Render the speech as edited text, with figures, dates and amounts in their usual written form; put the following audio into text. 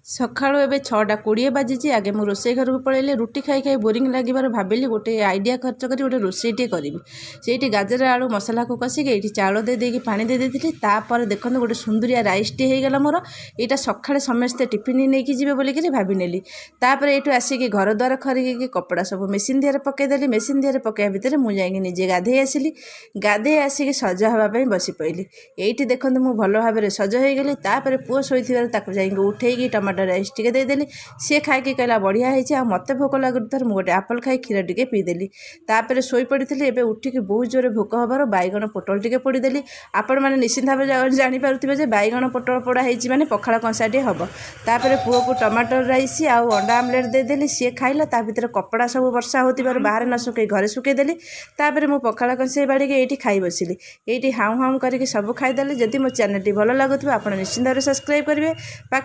ସକାଳୁ ଏବେ 6:20 ବାଜିଛି। ଆଗେ ମୁଁ ରୋଷେଇ ଘରକୁ ପଳେଇଲି। ରୁଟି ଖାଇ ଖାଇ ବୋରିଂ ଲାଗିବାରୁ ଭାବିଲି ଗୋଟେ ଆଇଡ଼ିଆ ଖର୍ଚ୍ଚ କରି ଗୋଟେ ରୋଷେଇଟିଏ କରିବି। ସେଇଠି ଗାଜର ଆଳୁ ମସଲାକୁ କଷିକି ଏଇଠି ଚାଉଳ ଦେଇକି ପାଣି ଦେଇଦେଇଥିଲି। ତାପରେ ଦେଖନ୍ତୁ ଗୋଟେ ସୁନ୍ଦରିଆ ରାଇସ୍ଟିଏ ହେଇଗଲା ମୋର। ଏଇଟା ସକାଳେ ସମସ୍ତେ ଟିଫିନ୍ ନେଇକି ଯିବେ ବୋଲିକିରି ଭାବିନେଲି। ତାପରେ ଏଇଠୁ ଆସିକି ଘର ଦ୍ୱାର ଖରିକିକି କପଡ଼ା ସବୁ ମେସିନ୍ ଦିହରେ ପକାଇଦେଲି। ମେସିନ୍ ଦିହରେ ପକାଇବା ଭିତରେ ମୁଁ ଯାଇକି ନିଜେ ଗାଧେଇ ଆସିଲି। ଗାଧେଇ ଆସିକି ସଜ ହେବା ପାଇଁ ବସି ପଡ଼ିଲି। ଏଇଠି ଦେଖନ୍ତୁ ମୁଁ ଭଲ ଭାବରେ ସଜ ହୋଇଗଲି। ତାପରେ ପୁଅ ଶୋଇଥିବାରୁ ତାକୁ ଯାଇକି ଉଠେଇକି ଟମାଟୋ ରାଇସ୍ ଟିକେ ଦେଇଦେଲି। ସିଏ ଖାଇକି କହିଲା ବଢ଼ିଆ ହେଇଛି। ଆଉ ମୋତେ ଭୋକ ଲାଗୁଥିବାରୁ ମୁଁ ଗୋଟେ ଆପଲ୍ ଖାଇ କ୍ଷୀର ଟିକେ ପିଇଦେଲି। ତାପରେ ଶୋଇପଡ଼ିଥିଲି। ଏବେ ଉଠିକି ବହୁତ ଜୋରରେ ଭୋକ ହେବାରୁ ବାଇଗଣ ପୋଟଳ ଟିକେ ପୋଡ଼ିଦେଲି। ଆପଣମାନେ ନିଶ୍ଚିନ୍ତ ଭାବେ ଜାଣିପାରୁଥିବେ ଯେ ବାଇଗଣ ପୋଟଳ ପୋଡ଼ା ହେଇଛି ମାନେ ପଖାଳ କଂସାଟିଏ ହେବ। ତାପରେ ପୁଅକୁ ଟମାଟୋ ରାଇସ୍ ଆଉ ଅଣ୍ଡା ଆମଲେଟ୍ ଦେଇଦେଲି। ସିଏ ଖାଇଲା। ତା ଭିତରେ କପଡ଼ା ସବୁ ବର୍ଷା ହେଉଥିବାରୁ ବାହାରେ ନ ଶୁଖେଇ ଘରେ ଶୁଖେଇଦେଲି। ତାପରେ ମୁଁ ପଖାଳ କଂସାଇ ବାଡ଼ିକି ଏଇଠି ଖାଇ ବସିଲି। ଏଇଠି ହାଉଁ ହାଉଁ କରିକି ସବୁ ଖାଇଦେଲି। ଯଦି ମୋ ଚ୍ୟାନେଲଟି ଭଲ ଲାଗୁଥିବ ଆପଣ ନିଶ୍ଚିନ୍ତ ଭାବରେ ସବସ୍କ୍ରାଇବ୍ କରିବେ।